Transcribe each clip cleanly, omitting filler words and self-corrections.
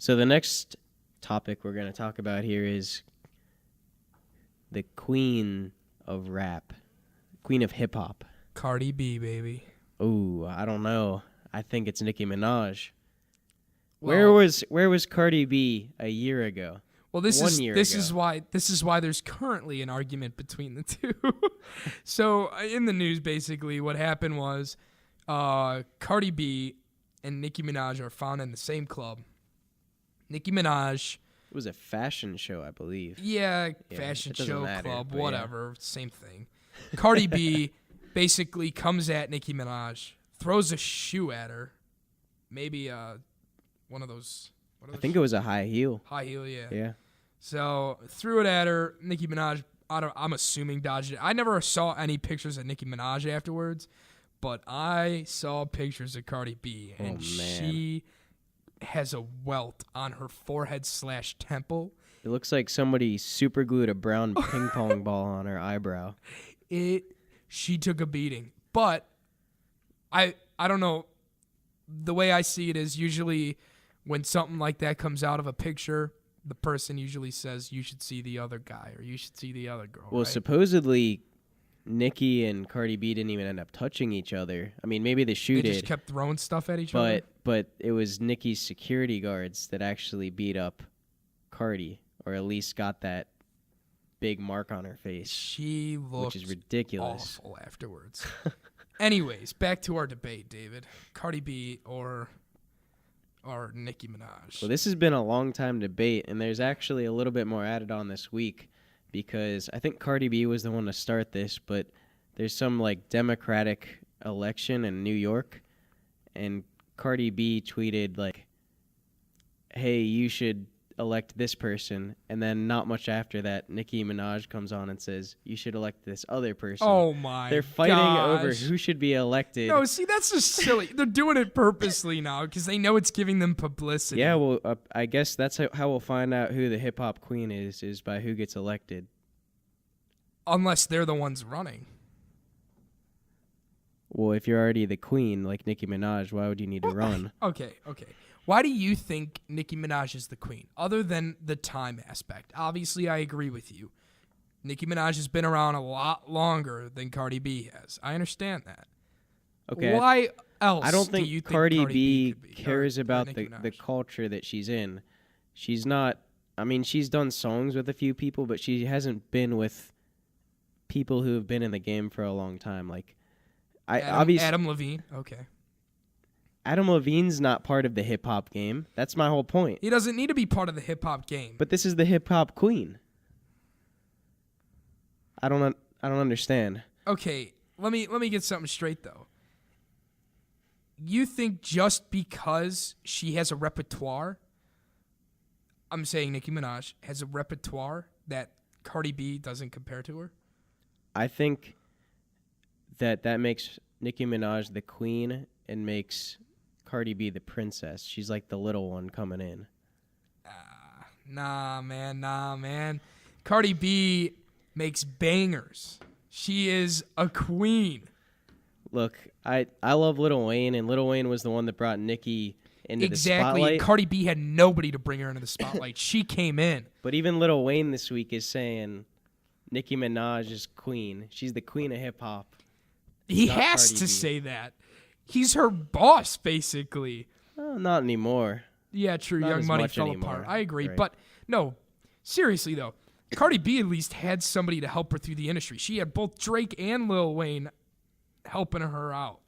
So the next topic we're going to talk about here is the queen of rap, queen of hip hop. Cardi B, baby. Oh, I don't know. I think it's Nicki Minaj. Well, Where was Cardi B a year ago? Well, this 1 year is ago. this is why there's currently an argument between the two. So in the news, basically, what happened was Cardi B and Nicki Minaj are found in the same club. Nicki Minaj, It was a fashion show, I believe. fashion it doesn't show, matter, club, but whatever, same thing. Cardi B basically comes at Nicki Minaj, throws a shoe at her, maybe one of those. I think it was a high heel. High heel, yeah. Yeah. So threw it at her. Nicki Minaj, I'm assuming dodged it. I never saw any pictures of Nicki Minaj afterwards, but I saw pictures of Cardi B, and she has a welt on her forehead/temple. It looks like somebody super glued a brown ping pong ball on her eyebrow. She took a beating, but I don't know. The way I see it is usually when something like that comes out of a picture, the person usually says, you should see the other guy or you should see the other girl. Well, right? Supposedly, Nicki and Cardi B didn't even end up touching each other. I mean, maybe the shoe They did. just kept throwing stuff at each other. But it was Nicki's security guards that actually beat up Cardi, or at least got that big mark on her face. She looked which is ridiculous. awful afterwards. Anyways, back to our debate, David. Cardi B or Nicki Minaj. Well, this has been a long time debate, and there's actually a little bit more added on this week because I think Cardi B was the one to start this, but there's some like Democratic election in New York, and Cardi B tweeted like, hey, you should elect this person, and then not much after that, Nicki Minaj comes on and says, you should elect this other person. Oh my They're fighting over gosh. who should be elected. No, see, that's just silly. They're doing it purposely now because they know it's giving them publicity. Yeah, well, I guess that's how we'll find out who the hip-hop queen is by who gets elected. Unless they're the ones running. Well, if you're already the queen, like Nicki Minaj, why would you need to run? Okay. Why do you think Nicki Minaj is the queen, other than the time aspect? Obviously, I agree with you. Nicki Minaj has been around a lot longer than Cardi B has. I understand that. Okay. Why else I don't think, do you think Cardi B could be, cares or about Nicki the Minaj? culture that she's in. She's not, I mean, she's done songs with a few people, but she hasn't been with people who have been in the game for a long time. Like, Adam Levine. Okay. Adam Levine's not part of the hip-hop game. That's my whole point. He doesn't need to be part of the hip-hop game. But this is the hip-hop queen. I don't understand. Okay, let me get something straight, though. You think just because she has a repertoire, I'm saying Nicki Minaj, has a repertoire that Cardi B doesn't compare to her? I think that makes Nicki Minaj the queen and makes Cardi B the princess. She's like the little one coming in. Nah, man. Cardi B makes bangers. She is a queen. Look, I love Lil Wayne, and Lil Wayne was the one that brought Nicki into the spotlight. Exactly. Cardi B had nobody to bring her into the spotlight. She came in. But even Lil Wayne this week is saying Nicki Minaj is queen. She's the queen of hip-hop. He has Cardi to B. say that. He's her boss, basically. Not anymore. Yeah, true. Not Young as Money much fell anymore. apart. I agree. Right. But, no, seriously, though, Cardi B at least had somebody to help her through the industry. She had both Drake and Lil Wayne helping her out.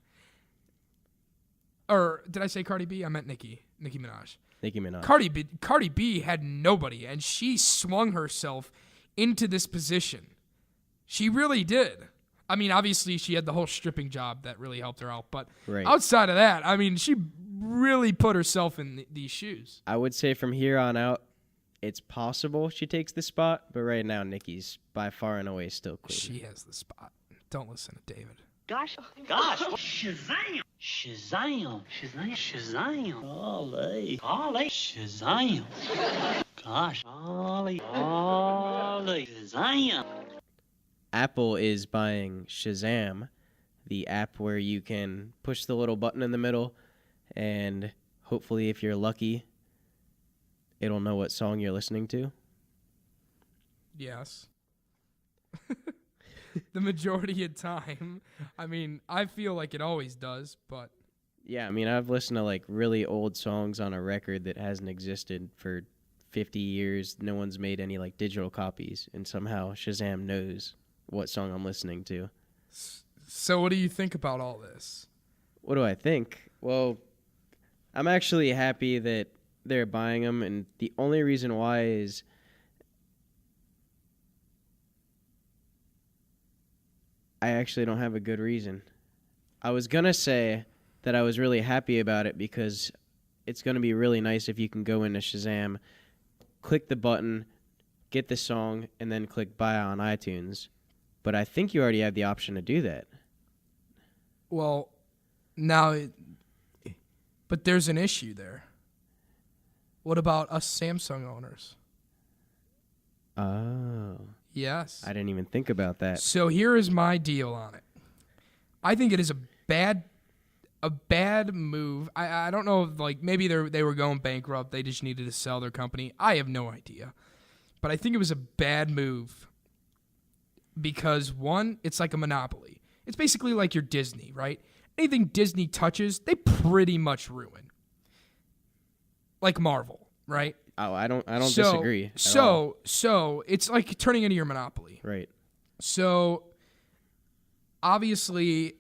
Or did I say Cardi B? I meant Nicki Minaj. Nicki Minaj. Cardi B had nobody, and she swung herself into this position. She really did. I mean, obviously, she had the whole stripping job that really helped her out. But outside of that, I mean, she really put herself in these shoes. I would say from here on out, it's possible she takes the spot, but right now, Nicki's by far and away still queen. She has the spot. Don't listen to David. Gosh. Shazam. Shazam. Shazam. Shazam. Ollie. Ollie. Shazam. Gosh. Ollie. Ollie. Shazam. Apple is buying Shazam, the app where you can push the little button in the middle, and hopefully, if you're lucky, it'll know what song you're listening to? Yes. The majority of time. I mean, I feel like it always does, but Yeah, I mean, I've listened to like really old songs on a record that hasn't existed for 50 years. No one's made any like digital copies, and somehow Shazam knows what song I'm listening to. so what do you think about all this? What do I think? Well, I'm actually happy that they're buying them, and the only reason why is I actually don't have a good reason. I was going to say that I was really happy about it because it's going to be really nice if you can go into Shazam, click the button, get the song, and then click buy on iTunes. But I think you already have the option to do that. Well, now, but there's an issue there. What about us Samsung owners? Oh. Yes. I didn't even think about that. So here is my deal on it. I think it is a bad move. I don't know if, like, maybe they were going bankrupt. They just needed to sell their company. I have no idea. But I think it was a bad move because, one, it's like a monopoly. It's basically like your Disney, right? Anything Disney touches, they pretty much ruin. Like Marvel, right? Oh, I don't disagree. At all. So it's like turning into your monopoly. Right. So obviously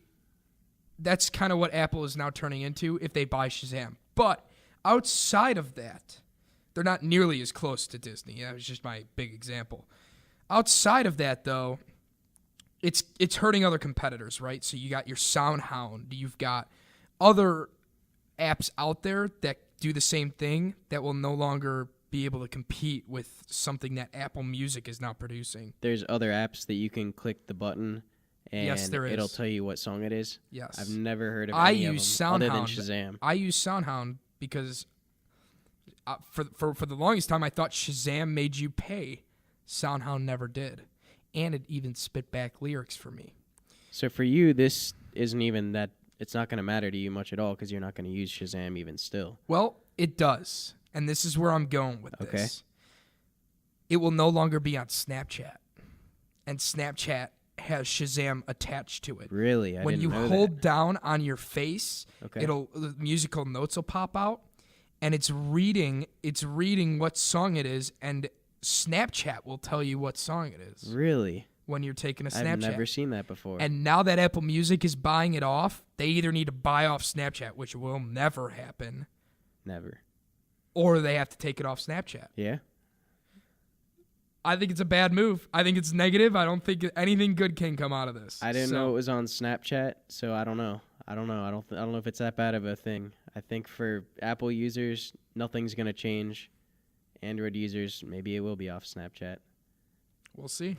that's kind of what Apple is now turning into if they buy Shazam. But outside of that, they're not nearly as close to Disney. That was just my big example. Outside of that, though, it's hurting other competitors, right? So you got your SoundHound. You've got other apps out there that do the same thing that will no longer be able to compete with something that Apple Music is now producing. There's other apps that you can click the button and Yes, there it'll is. tell you what song it is. Yes. I've never heard of I any use of them other than SoundHound. Shazam. I use SoundHound because for the longest time I thought Shazam made you pay. SoundHound never did. And it even spit back lyrics for me. So for you, this isn't even that. It's not going to matter to you much at all because you're not going to use Shazam even still. Well, it does. And this is where I'm going with Okay. this. It will no longer be on Snapchat. And Snapchat has Shazam attached to it. Really? I When didn't you know hold down on your face, Okay. the musical notes will pop out and it's reading what song it is, and Snapchat will tell you what song it is that. Really? when you're taking a Snapchat. I've never seen that before. And now that Apple Music is buying it off, they either need to buy off Snapchat, which will never happen, Never. or they have to take it off Snapchat. Yeah? I think it's a bad move. I think it's negative. I don't think anything good can come out of this. I didn't know it was on Snapchat, so I don't know. I don't know if it's that bad of a thing. I think for Apple users, nothing's going to change. Android users, maybe it will be off Snapchat. We'll see.